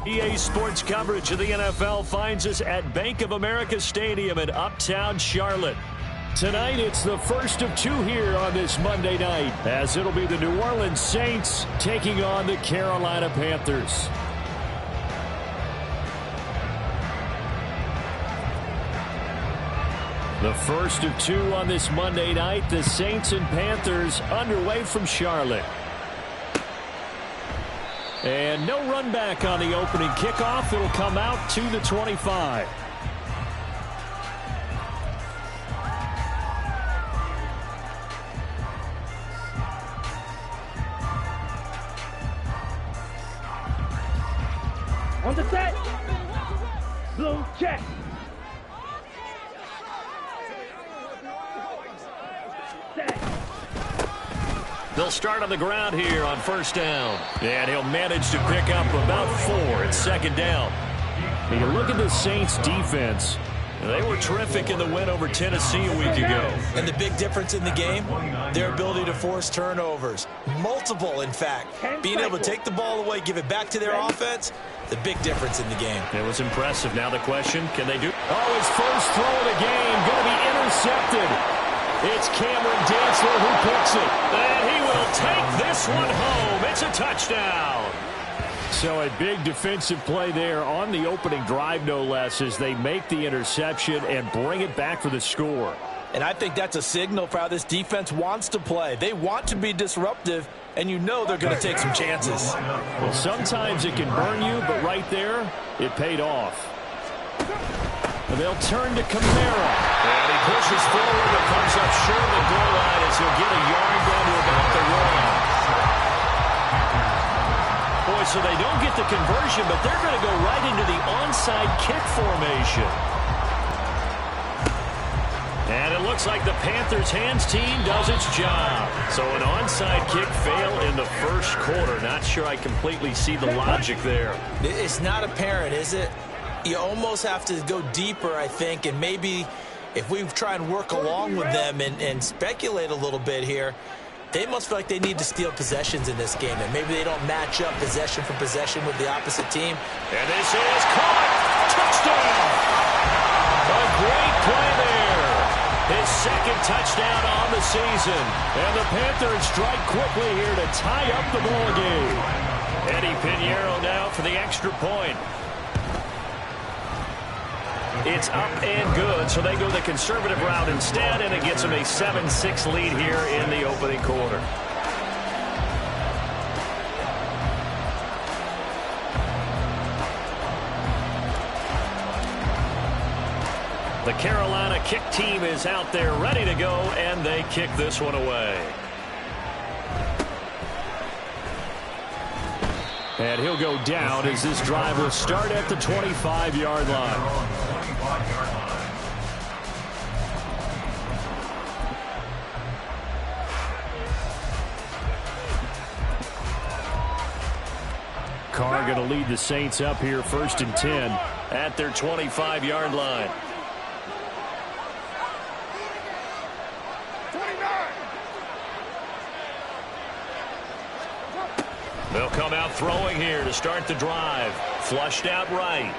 EA Sports coverage of the NFL finds us at Bank of America Stadium in Uptown Charlotte. Tonight, it's the first of two here on this Monday night, as it'll be the New Orleans Saints taking on the Carolina Panthers. The first of two on this Monday night, the Saints and Panthers underway from Charlotte. And no run back on the opening kickoff. It'll come out to the 25. On the set. Blue check. They'll start on the ground here on first down. And he'll manage to pick up about 4 at second down. And you look at the Saints defense. They were terrific in the win over Tennessee a week ago. And the big difference in the game, their ability to force turnovers. Multiple, in fact. Being able to take the ball away, give it back to their offense, the big difference in the game. It was impressive. Now the question, can they do? Oh, his first throw of the game going to be intercepted. It's Cameron Dantzler who picks it. And he will take this one home. It's a touchdown. So a big defensive play there on the opening drive, no less, as they make the interception and bring it back for the score. And I think that's a signal for how this defense wants to play. They want to be disruptive, and you know they're going to take some chances. Well, sometimes it can burn you, but right there, it paid off. And they'll turn to Kamara. And he pushes forward but comes up short of the goal line as he'll get a yard down to about the 1. Boy, so they don't get the conversion, but they're going to go right into the onside kick formation. And it looks like the Panthers' hands team does its job. So an onside kick fail in the first quarter. Not sure I completely see the logic there. It's not apparent, is it? You almost have to go deeper, I think, and maybe if we try and work along with them and speculate a little bit here, they must feel like they need to steal possessions in this game, and maybe they don't match up possession for possession with the opposite team. And this is caught. Touchdown. A great play there. His second touchdown on the season. And the Panthers strike quickly here to tie up the ball game. Eddie Pinheiro now for the extra point. It's up and good, so they go the conservative route instead, and it gets them a 7-6 lead here in the opening quarter. The Carolina kick team is out there ready to go, and they kick this one away. And he'll go down as this drive will start at the 25-yard line. Carr going to lead the Saints up here first and 10 at their 25-yard line. They'll come out throwing here to start the drive. Flushed out right.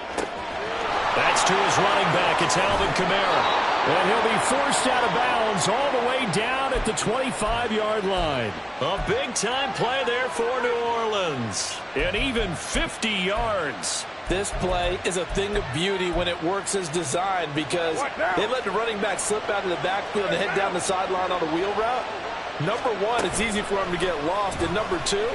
That's to his running back. It's Alvin Kamara. And he'll be forced out of bounds all the way down at the 25-yard line. A big-time play there for New Orleans. And even 50 yards. This play is a thing of beauty when it works as designed because they let the running back slip out of the backfield and head down the sideline on a wheel route. Number one, it's easy for him to get lost. And number two,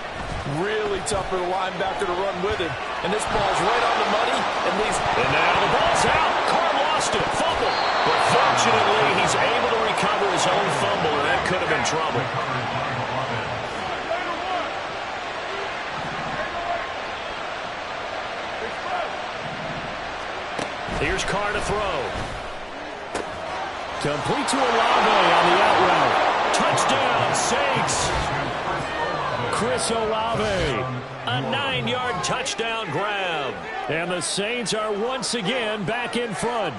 really tough for the linebacker to run with him. And this ball's right on the money. And now the ball's out. Carr lost it. Fumble. But fortunately, he's able to recover his own fumble, and that could have been trouble. Here's Carr to throw. Complete to Olave on the out route. Touchdown, Saints. Chris Olave, a 9-yard touchdown grab. And the Saints are once again back in front.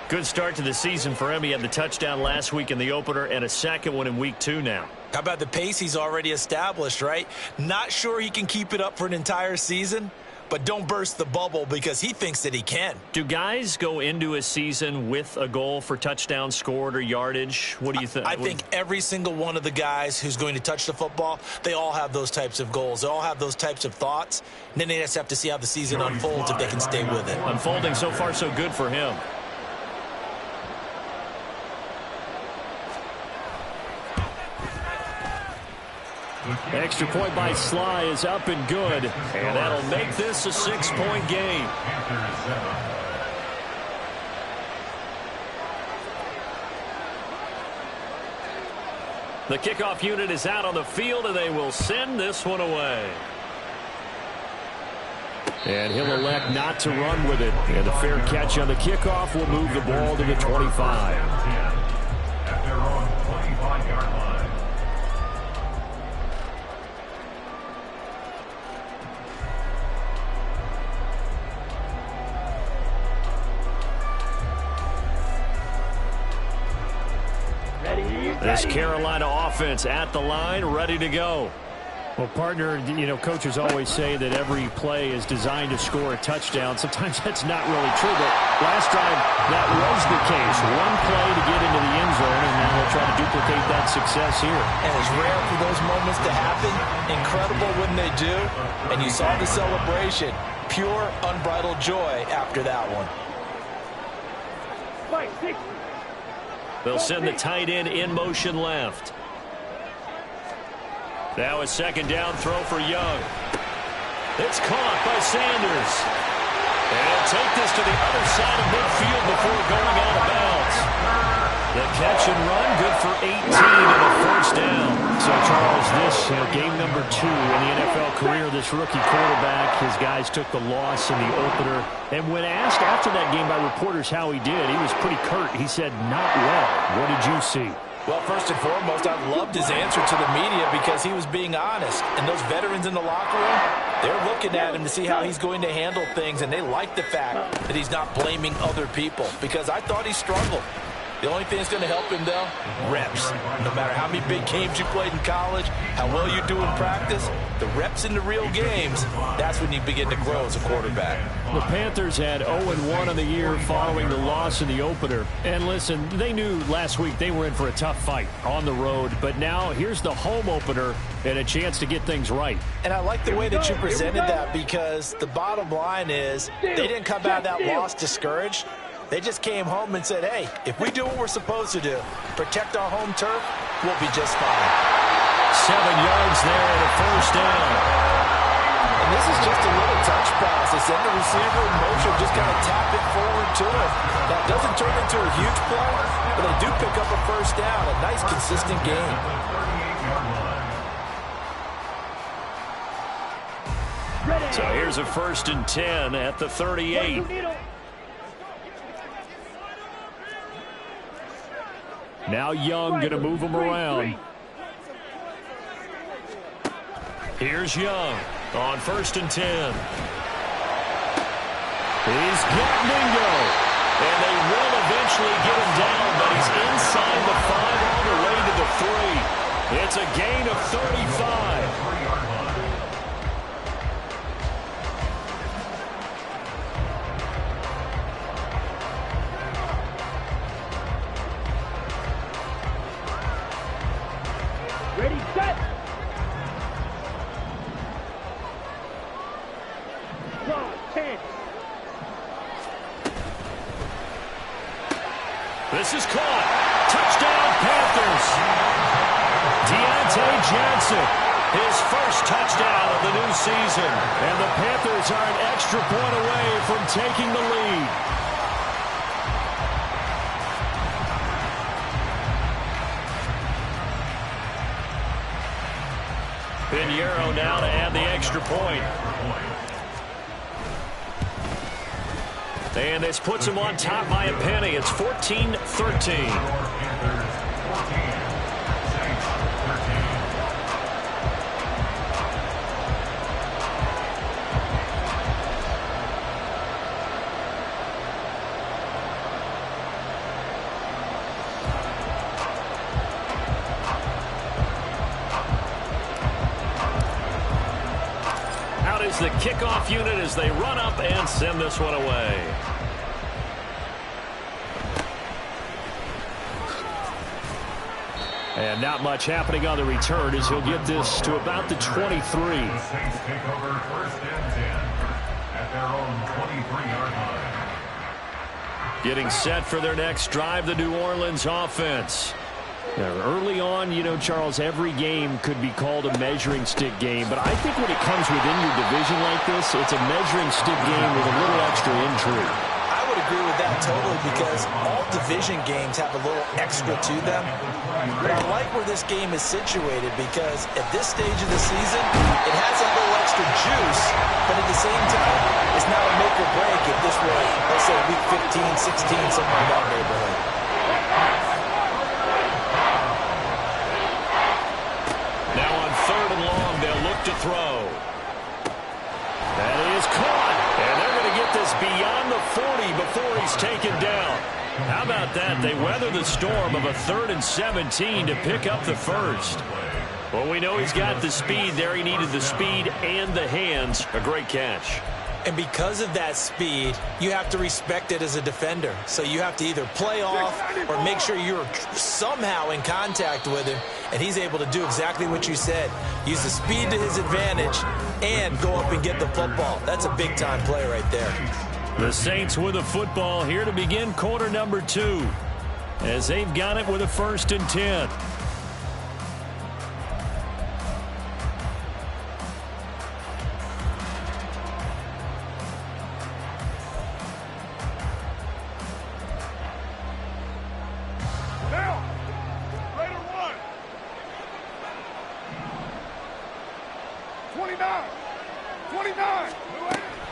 Good start to the season for him. He had the touchdown last week in the opener and a second one in week 2 now. How about the pace he's already established, right? Not sure he can keep it up for an entire season, but don't burst the bubble because he thinks that he can. Do guys go into a season with a goal for touchdown scored or yardage? What do you think? I think every single one of the guys who's going to touch the football, they all have those types of goals. They all have those types of thoughts. And then they just have to see how the season unfolds if they can stay with it. Unfolding so far so good for him. Extra point by Sly is up and good, and that'll make this a 6-point game. The kickoff unit is out on the field, and they will send this one away. And he'll elect not to run with it. And the fair catch on the kickoff will move the ball to the 25. At their own 25-yard line. This Carolina offense at the line, ready to go. Well, partner, you know, coaches always say that every play is designed to score a touchdown. Sometimes that's not really true, but last drive, that was the case. One play to get into the end zone, and now they'll try to duplicate that success here. And it's rare for those moments to happen. Incredible when they do. And you saw the celebration. Pure, unbridled joy after that one. They'll send the tight end in motion left. Now a second down throw for Young. It's caught by Sanders. And he'll take this to the other side of midfield before going out of bounds. The catch and run, good for 18 and a first down. So, Charles, this game number 2 in the NFL career, this rookie quarterback, his guys took the loss in the opener. And when asked after that game by reporters how he did, he was pretty curt. He said, not well. What did you see? Well, first and foremost, I loved his answer to the media because he was being honest. And those veterans in the locker room, they're looking at him to see how he's going to handle things, and they like the fact that he's not blaming other people because I thought he struggled. The only thing that's going to help him, though, reps. No matter how many big games you played in college, how well you do in practice, the reps in the real games, that's when you begin to grow as a quarterback. The Panthers had 0-1 on the year following the loss in the opener. And listen, they knew last week they were in for a tough fight on the road. But now here's the home opener and a chance to get things right. And I like the way that you presented that because the bottom line is they didn't come out of that loss discouraged. They just came home and said, hey, if we do what we're supposed to do, protect our home turf, we'll be just fine. 7 yards there and a first down. And this is just a little touch pass. They send the receiver in motion, just kind of tap it forward to him. That doesn't turn into a huge play, but they do pick up a first down. A nice, consistent game. So here's a 1st and 10 at the 38. Now Young going to move him around. Here's Young on 1st and 10. He's got Mingo. And they will eventually get him down, but he's inside the 5 all the way to the 3. It's a gain of 35. Ready, set. Clock, 10. This is caught. Touchdown, Panthers. Deontay Johnson, his first touchdown of the new season. And the Panthers are an extra point away from taking the lead. Pinheiro now to add the extra point. And this puts him on top by a penny. It's 14-13. gets the kickoff unit as they run up and send this one away. And not much happening on the return as he'll get this to about the 23. The Saints take over 1st and 10 at their own 23-yard line. Getting set for their next drive, the New Orleans offense. Now, early on, you know, Charles, every game could be called a measuring stick game. But I think when it comes within your division like this, it's a measuring stick game with a little extra intrigue. I would agree with that totally because all division games have a little extra to them. But I like where this game is situated because at this stage of the season, it has a little extra juice, but at the same time, it's not a make or break if this were, let's say, week 15, 16, somewhere in that neighborhood. Now on 3rd and long, they'll look to throw. That is caught, and they're going to get this beyond the 40 before he's taken down. How about that? They weather the storm of a 3rd and 17 to pick up the first. Well, we know he's got the speed there. He needed the speed and the hands. A great catch. And because of that speed, you have to respect it as a defender. So you have to either play off or make sure you're somehow in contact with him, and he's able to do exactly what you said. Use the speed to his advantage and go up and get the football. That's a big-time play right there. The Saints with a football here to begin quarter number 2 as they've got it with a 1st and 10.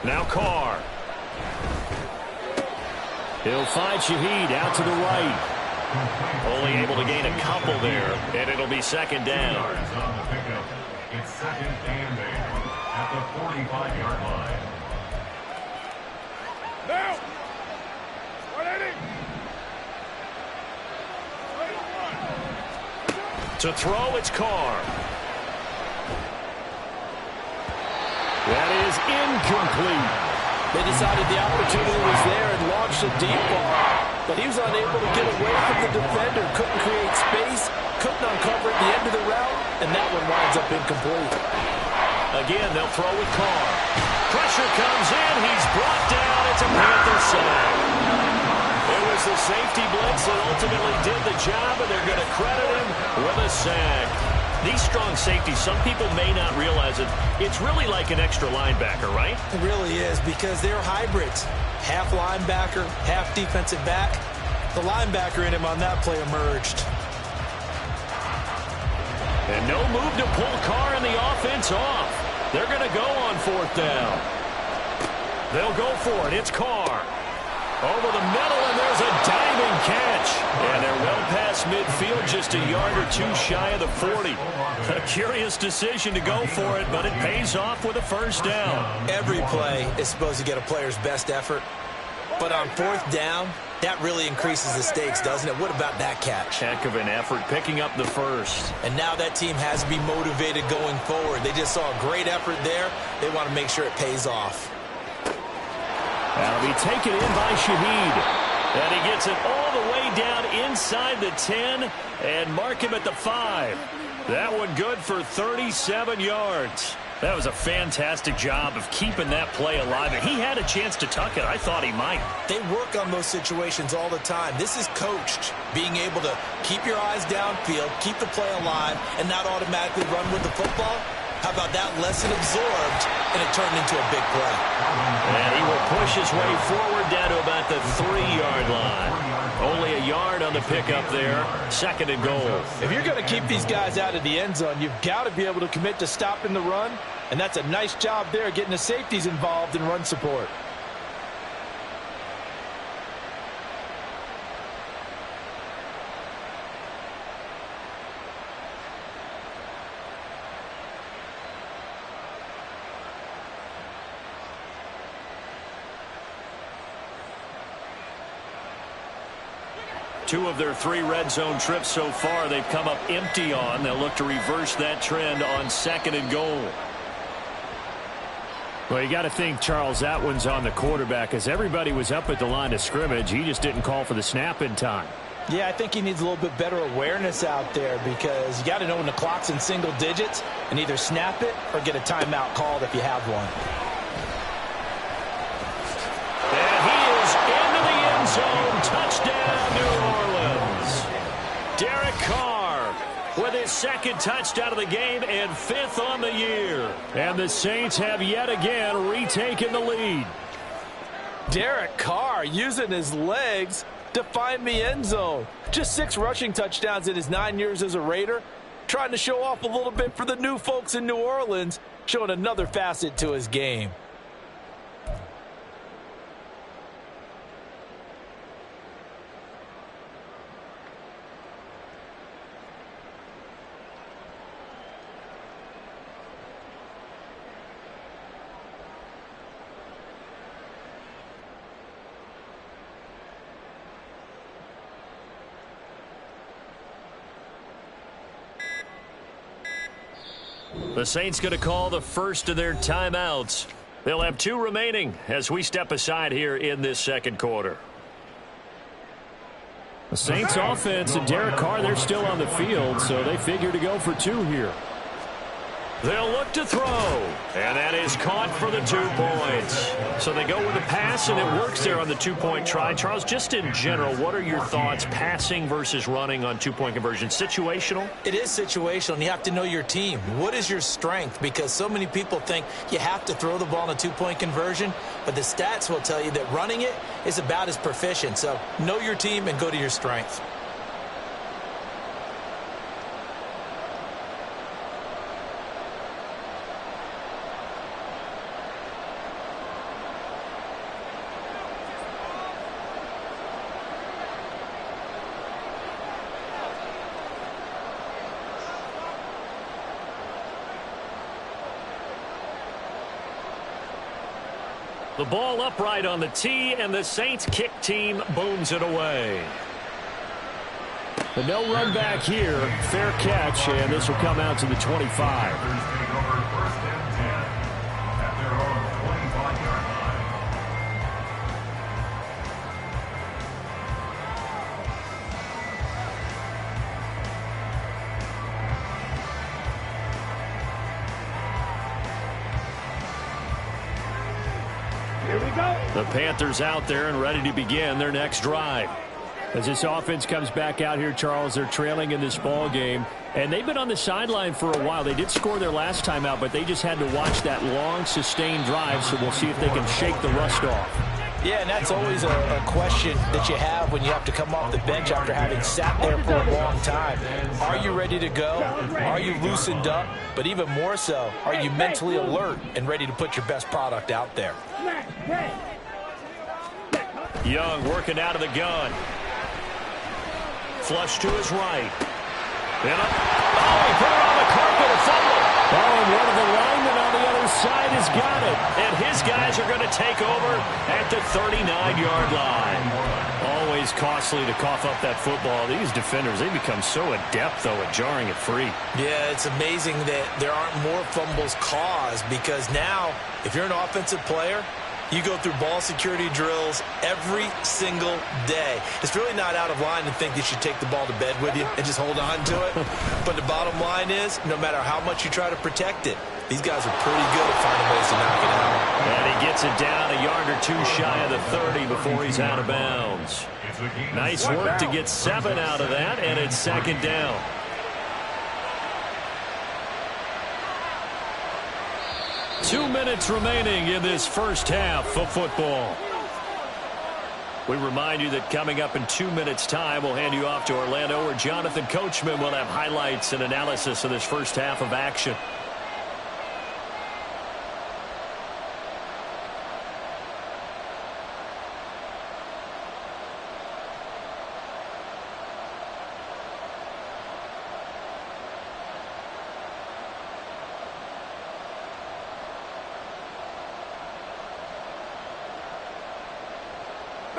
Now Carr. He'll find Shaheed out to the right. Only able to gain a couple there, and it'll be 2nd down. On the pickup, it's 2nd and 8 at the 45-yard line. Now! 180! To throw, it's Carr. That is incomplete. They decided the opportunity was there and launched a deep ball, but he was unable to get away from the defender, couldn't create space, couldn't uncover at the end of the route, and that one winds up incomplete. Again, they'll throw with Carr. Pressure comes in. He's brought down. It's a Panther sack. It was the safety blitz that ultimately did the job, and they're going to credit him with a sack. These strong safeties, some people may not realize it. It's really like an extra linebacker, right? It really is because they're hybrids. Half linebacker, half defensive back. The linebacker in him on that play emerged. And no move to pull Carr and the offense off. They're going to go on 4th down. They'll go for it. It's Carr. Over the middle, and there's a diving catch. And they're well past midfield, just a yard or two shy of the 40. A curious decision to go for it, but it pays off with a 1st down. Every play is supposed to get a player's best effort. But on 4th down, that really increases the stakes, doesn't it? What about that catch? Heck of an effort, picking up the first. And now that team has to be motivated going forward. They just saw a great effort there. They want to make sure it pays off. That'll be taken in by Shaheed. And he gets it all the way down inside the 10 and mark him at the 5. That one good for 37 yards. That was a fantastic job of keeping that play alive. And he had a chance to tuck it. I thought he might. They work on those situations all the time. This is coached, being able to keep your eyes downfield, keep the play alive, and not automatically run with the football. How about that lesson absorbed, and it turned into a big play. And he will push his way forward down to about the 3-yard line. Only a yard on the pickup there. 2nd and goal. If you're going to keep these guys out of the end zone, you've got to be able to commit to stopping the run, and that's a nice job there getting the safeties involved in run support. Two of their 3 red zone trips so far they've come up empty on. They'll look to reverse that trend on 2nd and goal. Well, you got to think, Charles, that one's on the quarterback as everybody was up at the line of scrimmage. He just didn't call for the snap in time. Yeah, I think he needs a little bit better awareness out there because you got to know when the clock's in single digits and either snap it or get a timeout called if you have one. And he is into the end zone. Touchdown, New Orleans. Derek Carr with his second touchdown of the game and 5th on the year. And the Saints have yet again retaken the lead. Derek Carr using his legs to find the end zone. Just 6 rushing touchdowns in his 9 years as a Raider. Trying to show off a little bit for the new folks in New Orleans, showing another facet to his game. The Saints going to call the first of their timeouts. They'll have 2 remaining as we step aside here in this second quarter. The Saints offense and Derek Carr, they're still on the field, so they figure to go for 2 here. They'll look to throw, and that is caught for the 2 points. So they go with a pass, and it works there on the 2-point try. Charles, just in general, what are your thoughts passing versus running on 2-point conversion? Situational? It is situational, and you have to know your team. What is your strength? Because so many people think you have to throw the ball in a 2-point conversion, but the stats will tell you that running it is about as proficient. So know your team and go to your strength. The ball upright on the tee, and the Saints kick team booms it away. The no run back here, fair catch, and this will come out to the 25. The Panthers out there and ready to begin their next drive. As this offense comes back out here, Charles, they're trailing in this ball game, and they've been on the sideline for a while. They did score their last time out, but they just had to watch that long, sustained drive, so we'll see if they can shake the rust off. Yeah, and that's always a question that you have when you have to come off the bench after having sat there for a long time. Are you ready to go? Are you loosened up? But even more so, are you mentally alert and ready to put your best product out there? Young working out of the gun. Flush to his right. He put it on the carpet, a fumble. And one of the linemen on the other side has got it. And his guys are going to take over at the 39-yard line. Always costly to cough up that football. These defenders, they become so adept, though, at jarring it free. Yeah, it's amazing that there aren't more fumbles caused because now, if you're an offensive player, you go through ball security drills every single day. It's really not out of line to think you should take the ball to bed with you and just hold on to it. But the bottom line is, no matter how much you try to protect it, these guys are pretty good at finding ways to knock it out. And he gets it down a yard or 2 shy of the 30 before he's out of bounds. Nice work to get 7 out of that, and it's second down. Two minutes remaining in this first half of football. We remind you that coming up in 2 minutes' time, we'll hand you off to Orlando, where Jonathan Coachman will have highlights and analysis of this first half of action.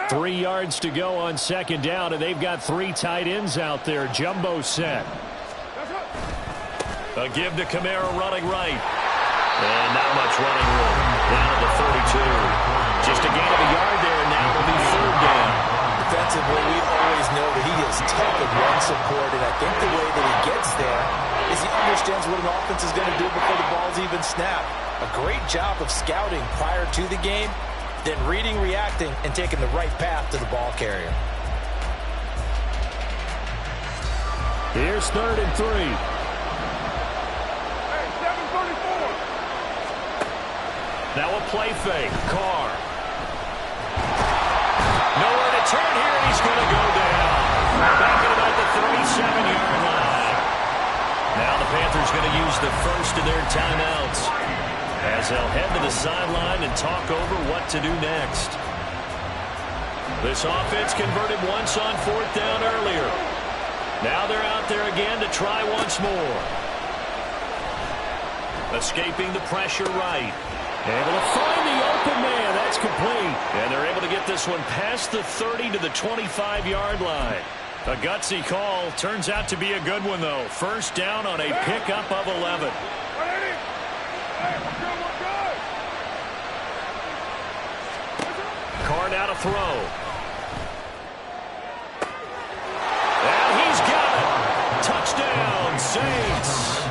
Three yards to go on second down, and they've got 3 tight ends out there. Jumbo set. A give to Kamara running right. And not much running room. Down to the 32. Just a gain of a yard there, and now it'll be 3rd down. Defensively, we always know that he is tough in run support, and I think the way that he gets there is he understands what an offense is going to do before the ball's even snapped. A great job of scouting prior to the game, then reading, reacting, and taking the right path to the ball carrier. Here's 3rd and 3. Hey, 734. Now a play fake. Carr. Nowhere to turn here, and he's going to go down. Back at about the 37-yard line. Now the Panthers going to use the first of their timeouts as they'll head to the sideline and talk over what to do next. This offense converted once on 4th down earlier. Now they're out there again to try once more. Escaping the pressure right. Able to find the open man. That's complete. And they're able to get this one past the 30 to the 25-yard line. A gutsy call. Turns out to be a good one, though. First down on a pickup of 11. Carr now to throw. And he's got it. Touchdown, Saints.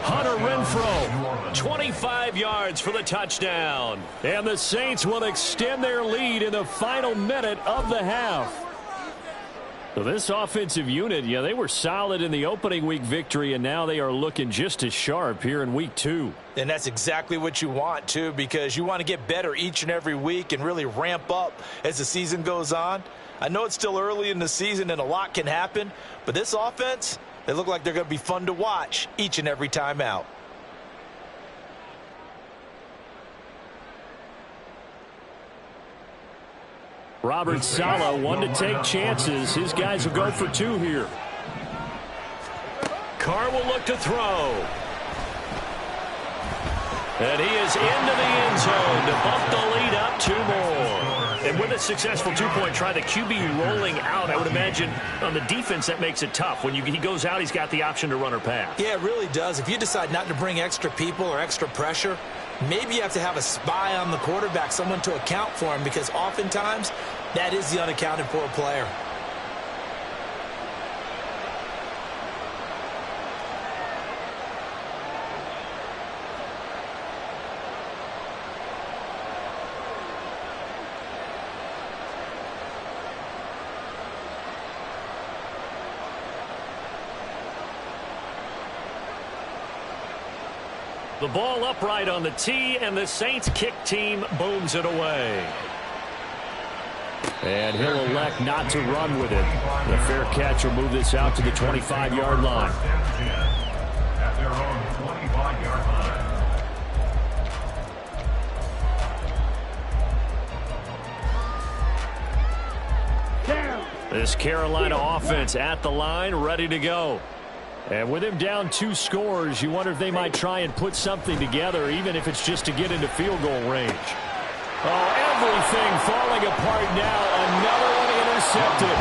Hunter Renfrow, 25 yards for the touchdown. And the Saints will extend their lead in the final minute of the half. So this offensive unit, yeah, they were solid in the opening week victory, and now they are looking just as sharp here in week 2. And that's exactly what you want, too, because you want to get better each and every week and really ramp up as the season goes on. I know it's still early in the season and a lot can happen, but this offense, they look like they're going to be fun to watch each and every time out. Robert Saleh, one to take chances. His guys will go for 2 here. Carr will look to throw. And he is into the end zone to bump the lead up 2 more. And with a successful 2-point try, the QB rolling out, I would imagine on the defense that makes it tough. When he goes out, he's got the option to run or pass. Yeah, it really does. If you decide not to bring extra people or extra pressure, maybe you have to have a spy on the quarterback, someone to account for him, because oftentimes that is the unaccounted for player. The ball upright on the tee, and the Saints kick team booms it away. And he'll elect not to run with it. The fair catch will move this out to the 25-yard line. At their own 25-yard line. This Carolina offense at the line, ready to go. And with him down 2 scores, you wonder if they might try and put something together, even if it's just to get into field goal range. Oh, everything falling apart now. Another one intercepted.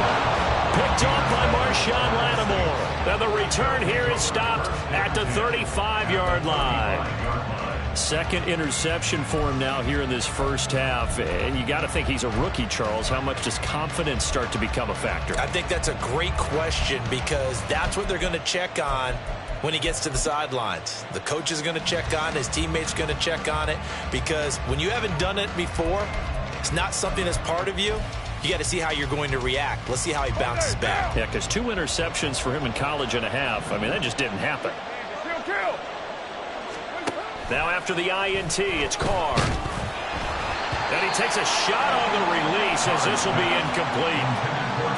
Picked off by Marshawn Lattimore. And the return here is stopped at the 35-yard line. Second interception for him now here in this first half. And you got to think he's a rookie, Charles. How much does confidence start to become a factor? I think that's a great question, because that's what they're going to check on when he gets to the sidelines. The coach is going to check on it. His teammates going to check on it, because when you haven't done it before, it's not something that's part of you. You got to see how you're going to react. Let's see how he bounces back. Yeah, because 2 interceptions for him in college and a half. I mean, that just didn't happen. Now after the INT, it's Carr. And he takes a shot on the release as this will be incomplete.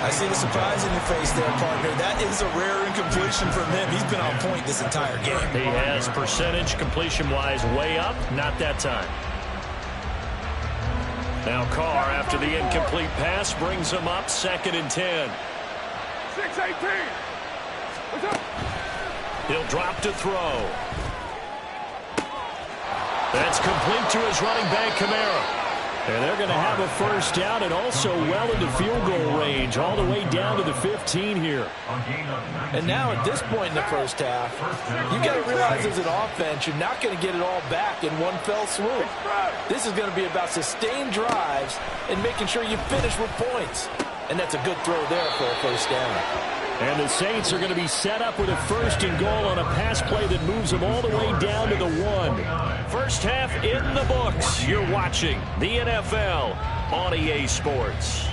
I see the surprise in your face there, partner. That is a rare incompletion from him. He's been on point this entire game. He has percentage completion-wise way up. Not that time. Now Carr, after the incomplete pass, brings him up 2nd and 10. 6-18. What's up? He'll drop to throw. That's complete to his running back, Kamara. And they're going to have a first down and also well into field goal range, all the way down to the 15 here. And now at this point in the first half, you've got to realize as an offense, you're not going to get it all back in one fell swoop. This is going to be about sustained drives and making sure you finish with points. And that's a good throw there for a first down. And the Saints are going to be set up with a first and goal on a pass play that moves them all the way down to the 1. First half in the books. You're watching the NFL on EA Sports.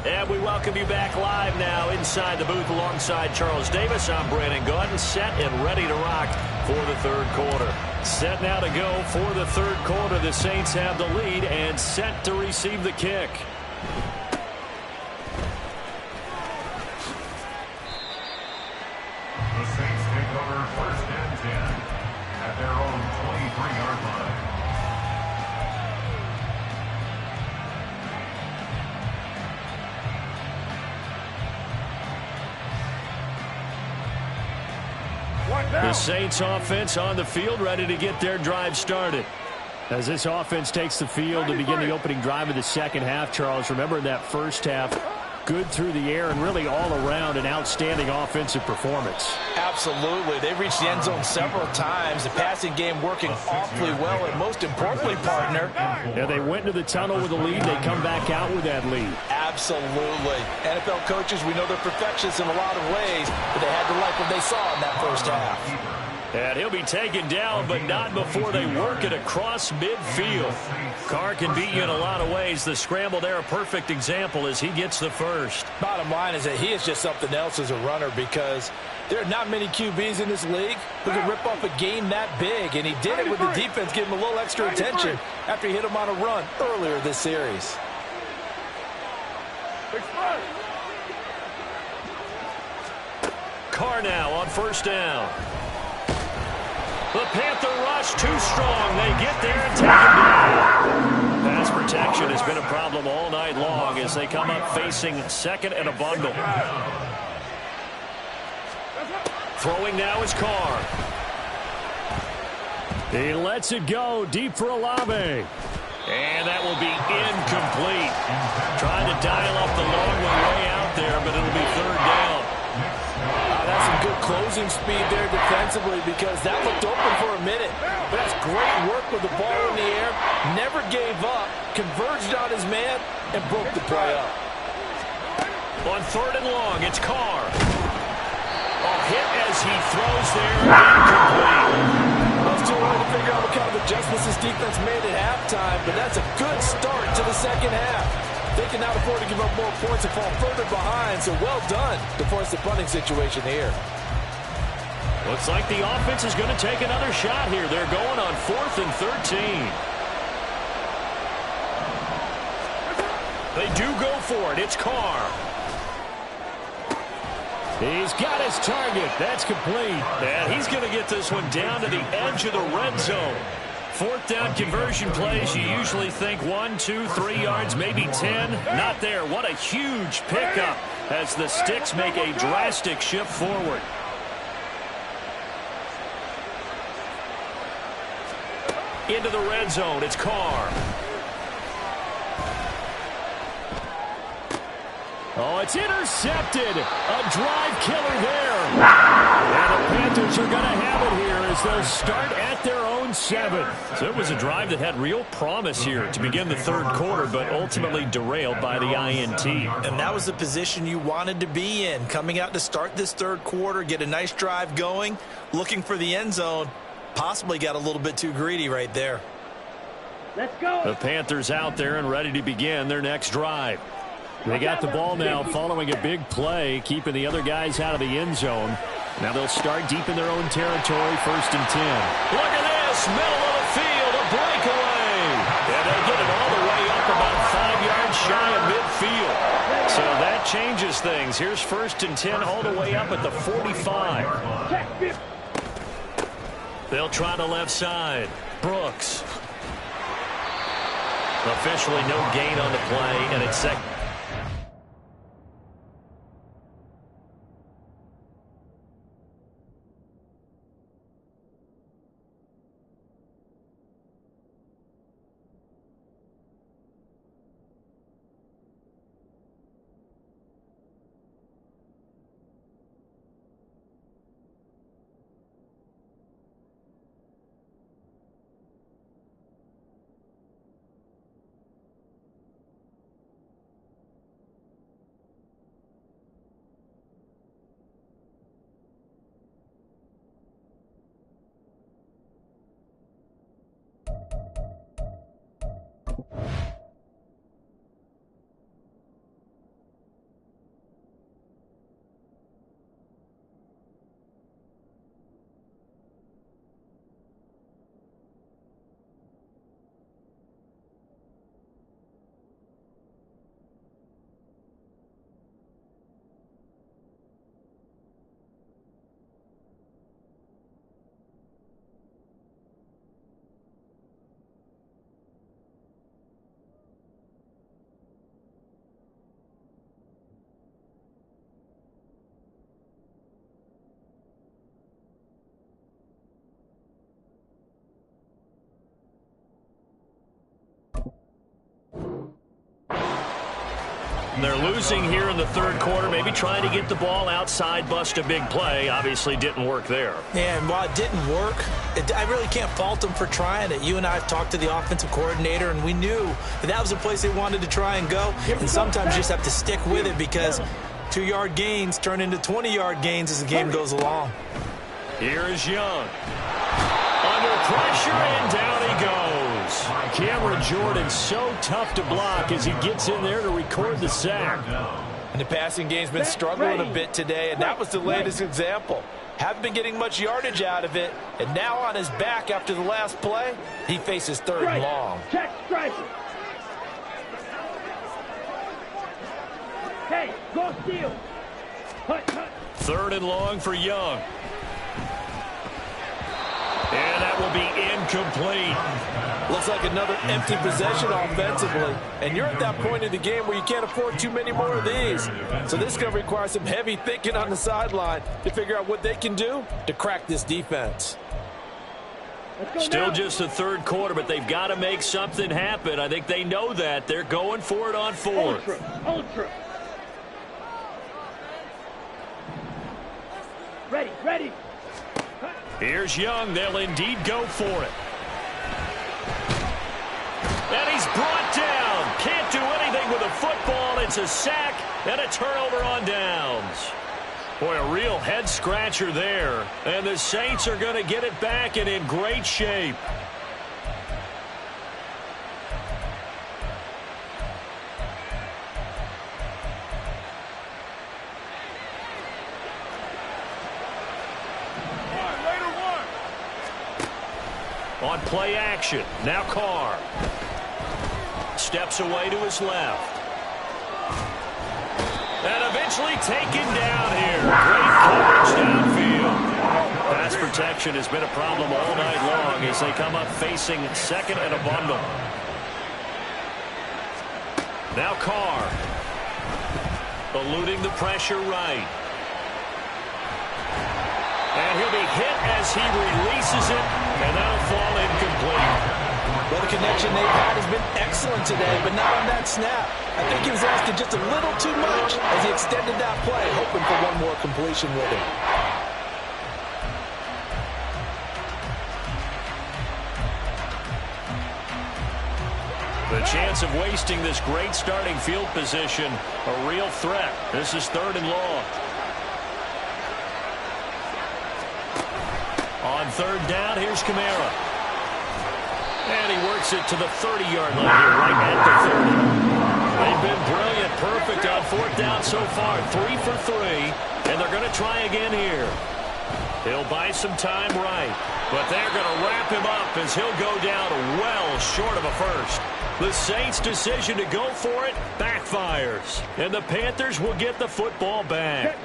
And we welcome you back live now inside the booth alongside Charles Davis. I'm Brandon Gaudin, set and ready to rock for the third quarter. Set now to go for the third quarter. The Saints have the lead and set to receive the kick. The Saints take over first and 10 at their own 23-yard line. The Saints offense on the field, ready to get their drive started. As this offense takes the field to begin the opening drive of the second half, Charles, remember in that first half, good through the air and really all around an outstanding offensive performance. Absolutely. They reached the end zone several times. The passing game working awfully well, and most importantly, partner. Yeah, they went into the tunnel with a lead. They come back out with that lead. Absolutely. NFL coaches, we know they're perfectionists in a lot of ways, but they had to like what they saw in that first half. And he'll be taken down, but not before they work it across midfield. Carr can beat you in a lot of ways. The scramble there, a perfect example as he gets the first. Bottom line is that he is just something else as a runner, because there are not many QBs in this league who can rip off a game that big, and he did it with the defense giving him a little extra attention after he hit him on a run earlier this series. Carr now on first down. The Panther rush too strong. They get there and take him down. Pass protection has been a problem all night long as they come up facing second and a bundle. Throwing now is Carr. He lets it go deep for Olave. And that will be incomplete. Trying to dial up the long way out there, but it'll be third down. That's some good closing speed there defensively, because that looked open for a minute. But that's great work with the ball in the air. Never gave up, converged on his man, and broke the play up. On third and long, it's Carr. A hit as he throws there, incomplete. Well, it's too early to figure out what kind of adjustments this defense made at halftime, but that's a good start to the second half. They can now afford to give up more points and fall further behind, so well done to force the punting situation here. Looks like the offense is going to take another shot here. They're going on 4th and 13. They do go for it. It's Carr. He's got his target. That's complete. And he's going to get this one down to the edge of the red zone. 4th down conversion plays, you usually think 1, 2, 3 yards, maybe 10. Not there. What a huge pickup as the Sticks make a drastic shift forward. Into the red zone, it's Carr. Oh, it's intercepted. A drive killer there. And the Panthers are going to have it here as they'll start at their own 7. So it was a drive that had real promise here to begin the third quarter, but ultimately derailed by the INT. And that was the position you wanted to be in. Coming out to start this third quarter, get a nice drive going, looking for the end zone. Possibly got a little bit too greedy right there. Let's go. The Panthers out there and ready to begin their next drive. They got the ball now following a big play, keeping the other guys out of the end zone. Now they'll start deep in their own territory, 1st and 10. Look at this, middle of the field, a breakaway. And they get it all the way up about 5 yards shy of midfield. changes things. Here's 1st and 10 all the way up at the 45. They'll try the left side. Brooks. Officially no gain on the play, and it's second. They're losing here in the 3rd quarter, maybe trying to get the ball outside, bust a big play. Obviously didn't work there. Yeah, and while it didn't work, I really can't fault them for trying it. You and I have talked to the offensive coordinator, and we knew that was the place they wanted to try and go. And sometimes you just have to stick with it because 2-yard gains turn into 20-yard gains as the game goes along. Here is Young. Under pressure, and down he goes. Cameron Jordan so tough to block as he gets in there to record the sack. And the passing game's been struggling a bit today, and that was the latest example. Haven't been getting much yardage out of it, and now on his back after the last play, he faces 3rd and long. Check strike. Hey, go steal. Hut. 3rd and long for Young. And that will be incomplete. Looks like another empty possession offensively. And you're at that point in the game where you can't afford too many more of these. So this is going to require some heavy thinking on the sideline to figure out what they can do to crack this defense. Still just the 3rd quarter, but they've got to make something happen. I think they know that. They're going for it on 4th. Ultra. Ready. Here's Young. They'll indeed go for it. And he's brought down. Can't do anything with a football. It's a sack and a turnover on downs. Boy, a real head-scratcher there. And the Saints are going to get it back and in great shape. On play action, now Carr. Steps away to his left. And eventually taken down here. Great coverage downfield. Pass protection has been a problem all night long as they come up facing 2nd and a bundle. Now Carr. Eluding the pressure right. And he'll be hit as he releases it, and that'll fall incomplete. Well, the connection they've had has been excellent today, but not on that snap. I think he was asking just a little too much as he extended that play, hoping for one more completion with it. The chance of wasting this great starting field position, a real threat. This is 3rd and long. On 3rd down, here's Kamara. And he works it to the 30-yard line here, right at the 30. They've been brilliant, perfect on 4th down so far, 3 for 3, and they're going to try again here. He'll buy some time right, but they're going to wrap him up as he'll go down well short of a first. The Saints' decision to go for it backfires. And the Panthers will get the football back.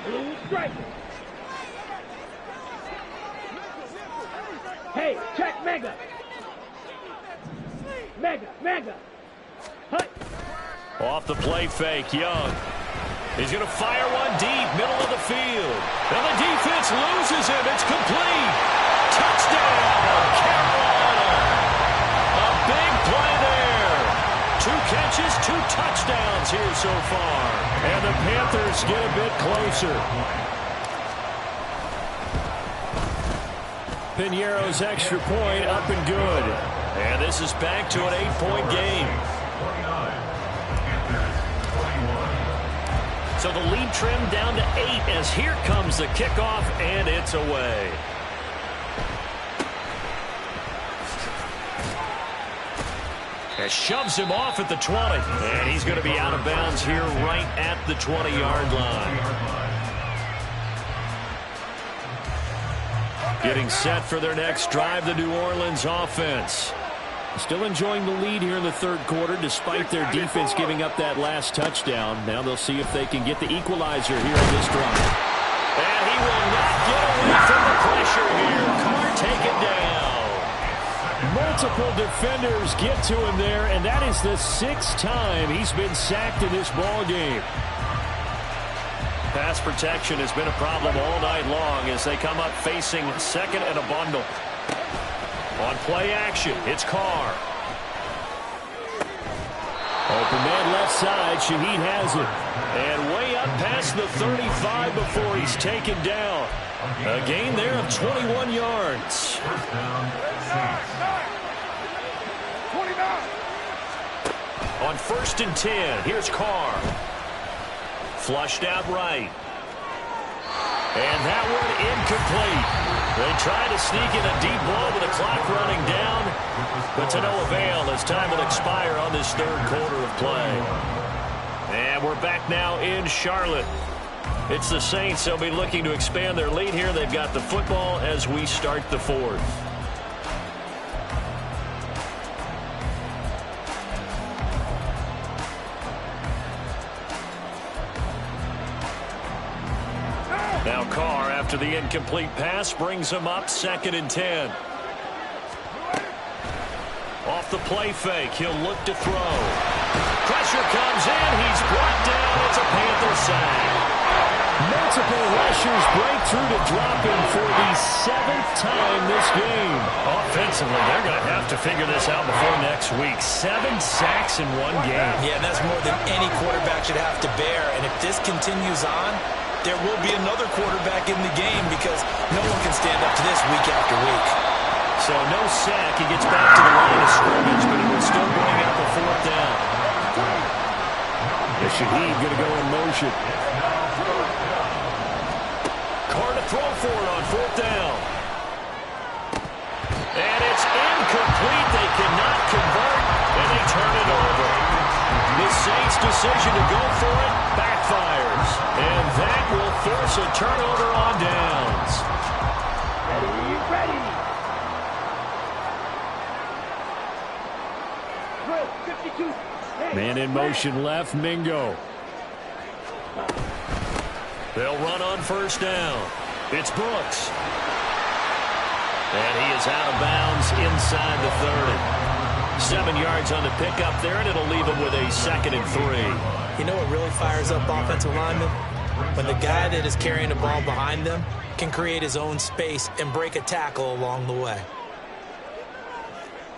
Blue strike. Hey, check mega. Mega. Hut. Off the play fake, Young. He's going to fire one deep, middle of the field. And the defense loses him. It's complete. Touchdown, Carolina. A big play there. 2 catches, 2 touchdowns here so far. And the Panthers get a bit closer. Piñeiro's extra point up and good. And this is back to an 8-point game. So the lead trimmed down to 8 as here comes the kickoff, and it's away. And shoves him off at the 20. And he's going to be out of bounds here right at the 20-yard line. Getting set for their next drive, the New Orleans offense. Still enjoying the lead here in the third quarter despite their defense giving up that last touchdown. Now they'll see if they can get the equalizer here in this drive. And he will not get away from the pressure here. Carr taken down. Multiple defenders get to him there, and that is the 6th time he's been sacked in this ball game. Pass protection has been a problem all night long as they come up facing second and a bundle. On play action, it's Carr. Open man left side, Shaheed has it. And way up past the 35 before he's taken down. A gain there of 21 yards. First down, 6. On 1st and 10, here's Carr. Flushed out right. And that one incomplete. They try to sneak in a deep ball with the clock running down, but to no avail as time will expire on this third quarter of play. And we're back now in Charlotte. It's the Saints. They'll be looking to expand their lead here. They've got the football as we start the fourth. Now Carr, after the incomplete pass, brings him up 2nd and 10. Off the play fake, he'll look to throw. Pressure comes in, he's brought down. It's a Panther sack. Multiple rushers break through to drop him for the 7th time this game. Offensively, they're going to have to figure this out before next week. 7 sacks in one game. Yeah, that's more than any quarterback should have to bear. And if this continues on, there will be another quarterback in the game because no one can stand up to this week after week. So no sack. He gets back to the line of scrimmage, but he will still bring up a 4th down. The Shaheed going to go in motion. Carr to throw for it on 4th down. And it's incomplete. They cannot convert, and they turn it over. The Saints' decision to go for it backfires, and that will force a turnover on downs. Ready. Drill, 52. Hey, Man in motion left, Mingo. They'll run on 1st down. It's Brooks. And he is out of bounds inside the 30. 7 yards on the pickup there, and it'll leave him with a 2nd and 3. You know what really fires up offensive linemen? When the guy that is carrying the ball behind them can create his own space and break a tackle along the way.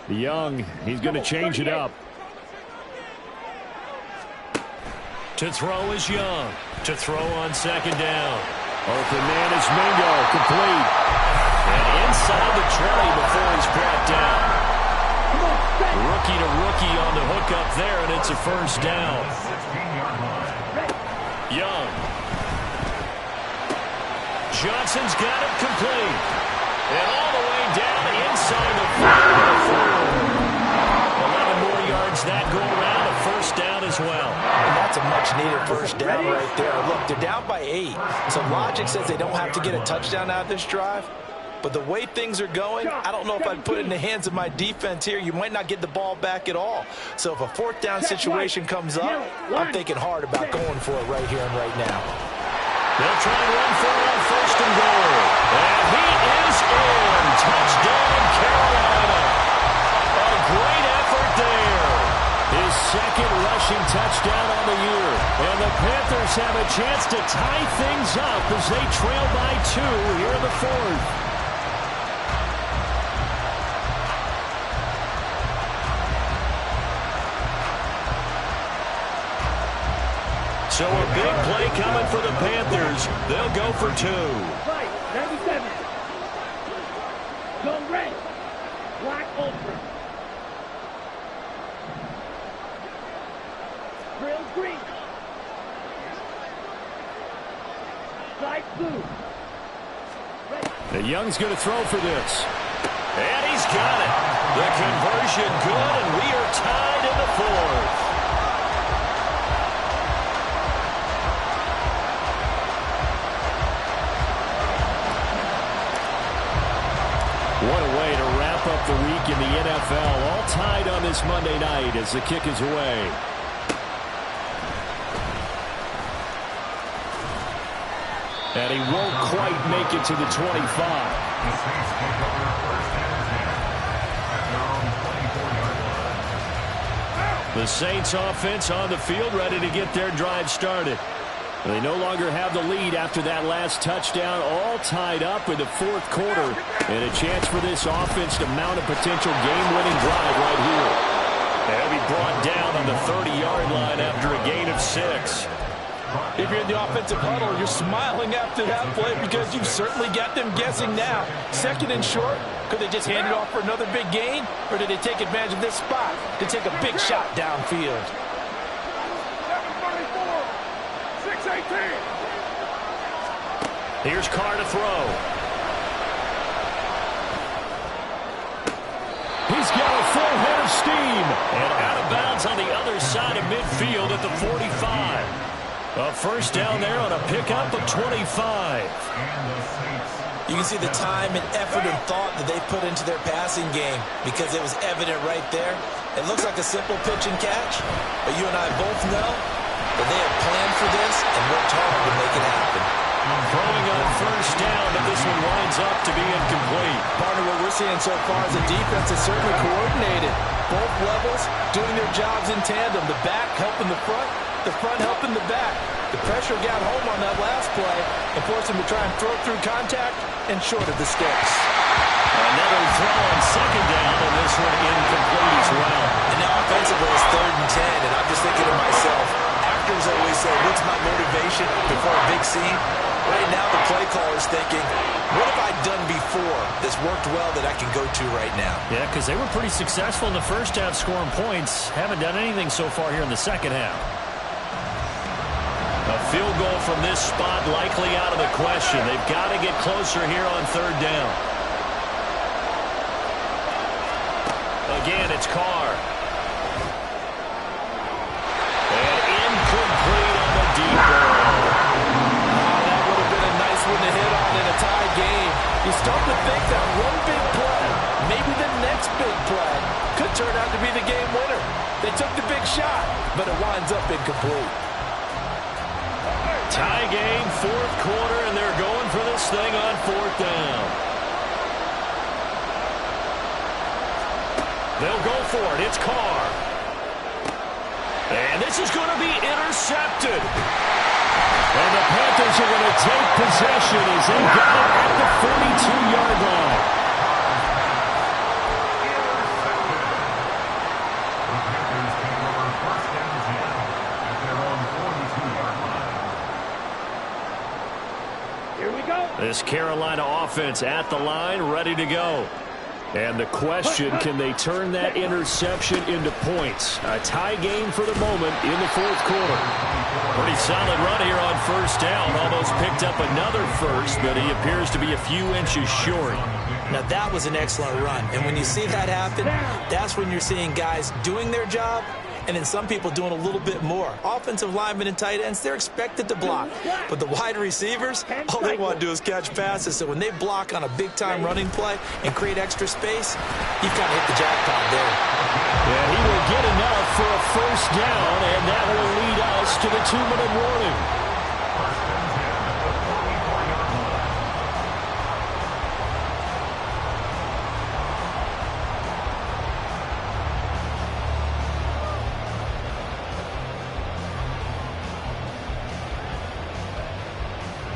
Young, he's going to change it up. To throw is Young. To throw on 2nd down. Open man is Mingo, complete. And inside the 20 before he's brought down. Rookie to rookie on the hookup there, and it's a 1st down. Young. Johnson's got it complete. And all the way down inside the 11 more yards that go around, a 1st down as well. And that's a much-needed 1st down right there. Look, they're down by 8. So logic says they don't have to get a touchdown out of this drive. But the way things are going, I don't know if I'd put it in the hands of my defense here. You might not get the ball back at all. So if a fourth down situation comes up, I'm thinking hard about going for it right here and right now. They'll try and run for it on first and goal. And he is in. Touchdown, Carolina. A great effort there. His second rushing touchdown on the year. And the Panthers have a chance to tie things up as they trail by 2 here in the fourth. So a big play coming for the Panthers. They'll go for 2. Fight, 97. Go red. Black ultra. Grill green. Light blue. And Young's going to throw for this. And he's got it. The conversion good, and we are tied in the fourth. What a way to wrap up the week in the NFL. All tied on this Monday night as the kick is away. And he won't quite make it to the 25. The Saints offense on the field, ready to get their drive started. They no longer have the lead after that last touchdown, all tied up in the fourth quarter, and a chance for this offense to mount a potential game-winning drive right here. They'll be brought down on the 30-yard line after a gain of 6. If you're in the offensive huddle, you're smiling after that play because you've certainly got them guessing now. Second and short, could they just hand it off for another big gain, or did they take advantage of this spot to take a big shot downfield? 6-18. Here's Carr to throw. He's got a full head of steam. And out of bounds on the other side of midfield at the 45. A first down there on a pickup of 25. You can see the time and effort and thought that they put into their passing game because it was evident right there. It looks like a simple pitch and catch, but you and I both know that they have planned for this and worked hard to make it happen. Throwing on first down, but this one winds up to be incomplete. Partner, what we're seeing so far is the defense is certainly coordinated. Both levels doing their jobs in tandem. The back helping the front helping the back. The pressure got home on that last play and forced him to try and throw through contact and short of the sticks. Another throw on second down, and this one incomplete as well. And now offensively it's 3rd and 10, and I'm just thinking to myself, actors always say, what's my motivation before a big scene? Right now the play caller's thinking, what have I done before that's worked well that I can go to right now? Yeah, because they were pretty successful in the first half scoring points. Haven't done anything so far here in the second half. A field goal from this spot likely out of the question. They've got to get closer here on 3rd down. Again, it's Carr. And incomplete on the deep ball. That would have been a nice one to hit on in a tie game. You start to think that one big play, maybe the next big play, could turn out to be the game winner. They took the big shot, but it winds up incomplete. Tie game, 4th quarter, and they're going for this thing on 4th down. They'll go for it. It's Carr. And this is going to be intercepted. And the Panthers are going to take possession as they got it at the 42-yard line. This Carolina offense at the line, ready to go. And the question, can they turn that interception into points? A tie game for the moment in the 4th quarter. Pretty solid run here on first down. Almost picked up another first, but he appears to be a few inches short. Now that was an excellent run. And when you see that happen, that's when you're seeing guys doing their job and then some people doing a little bit more. Offensive linemen and tight ends, they're expected to block. But the wide receivers, all they want to do is catch passes. So when they block on a big-time running play and create extra space, you've kind of hit the jackpot there. Yeah, he will get enough for a first down, and that will lead us to the 2-minute warning.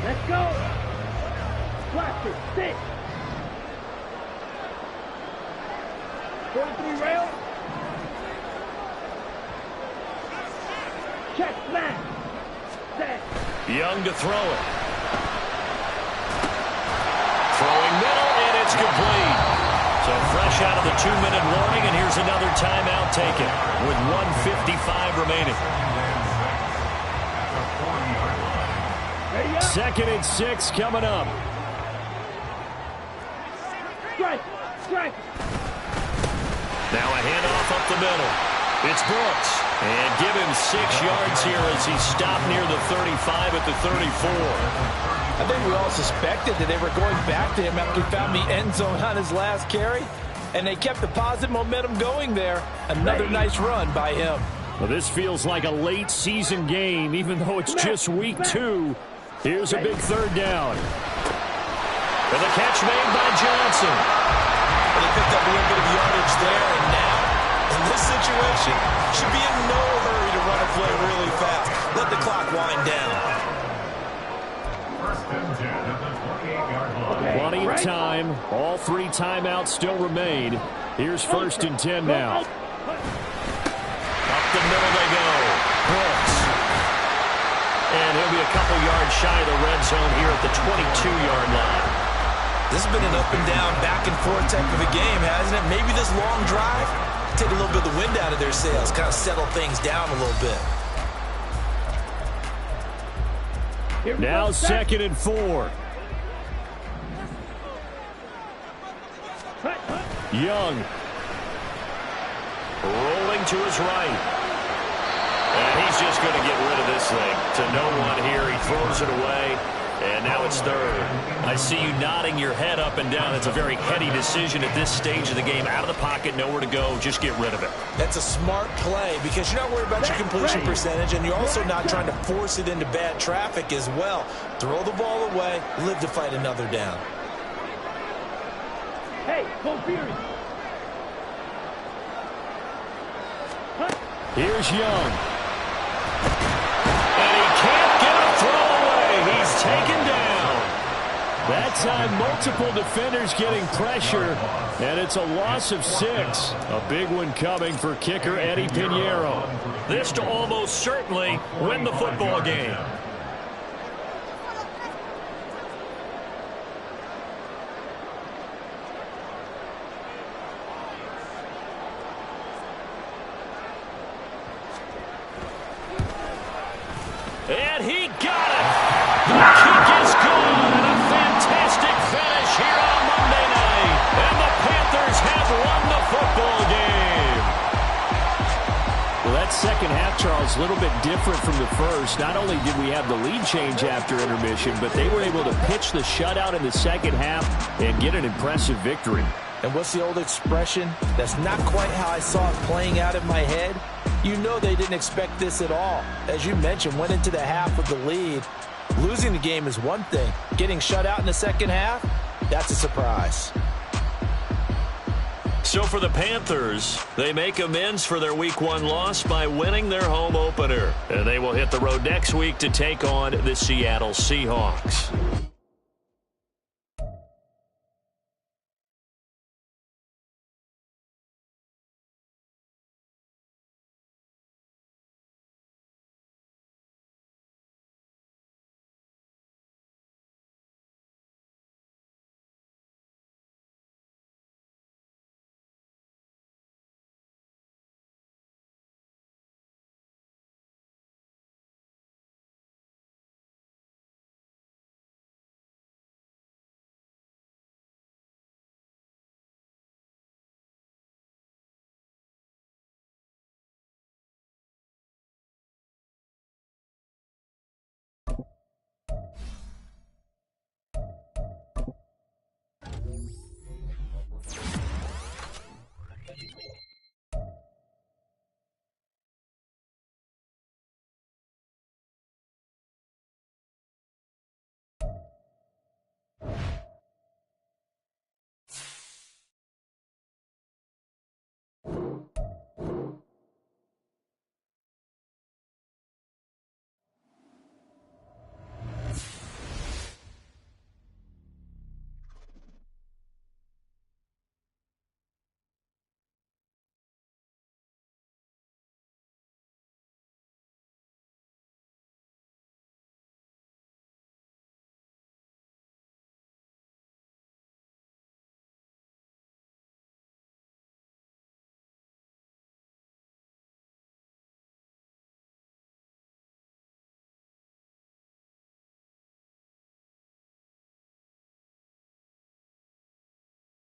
Let's go. Watch it. 6. 43 rail. Check smash. Set. Young to throw it. Throwing middle, and it's complete. So fresh out of the 2-minute warning, and here's another timeout taken with 1:55 remaining. 2nd and 6 coming up. Strike. Strike. Now a handoff up the middle. It's Brooks. And give him 6 yards here as he stopped near the 35 at the 34. I think we all suspected that they were going back to him after he found the end zone on his last carry. And they kept the positive momentum going there. Another nice run by him. Well, this feels like a late season game, even though it's just week 2. Here's a big 3rd down. And the catch made by Johnson. Well, they picked up a little bit of yardage there, and now, in this situation, should be in no hurry to run a play really fast. Let the clock wind down. 1st and 10 at the 28-yard line. Plenty of time. All 3 timeouts still remain. Here's 1st and 10 now. Up the middle they go. Brooks. And he'll be a couple yards shy of the red zone here at the 22-yard line. This has been an up and down, back and forth type of a game, hasn't it? Maybe this long drive take a little bit of the wind out of their sails, kind of settle things down a little bit. Now 2nd and 4. Young. Rolling to his right. And he's just going to get rid of this thing. To no one here. He throws it away. And now it's 3rd. I see you nodding your head up and down. It's a very heady decision at this stage of the game. Out of the pocket, nowhere to go. Just get rid of it. That's a smart play because you're not worried about your completion percentage, and you're also not trying to force it into bad traffic as well. Throw the ball away, live to fight another down. Hey, go Fury. Here's Young. And he can't get a throw away. He's taken down. That time, multiple defenders getting pressure, and it's a loss of 6. A big one coming for kicker Eddie Pinheiro. This to almost certainly win the football game. And he got it. The kick is good, and a fantastic finish here on Monday night. And the Panthers have won the football game. Well, that second half, Charles, a little bit different from the first. Not only did we have the lead change after intermission, but they were able to pitch the shutout in the second half and get an impressive victory. And what's the old expression? That's not quite how I saw it playing out in my head. You know they didn't expect this at all. As you mentioned, went into the half with the lead. Losing the game is one thing. Getting shut out in the second half, that's a surprise. So for the Panthers, they make amends for their Week 1 loss by winning their home opener. And they will hit the road next week to take on the Seattle Seahawks.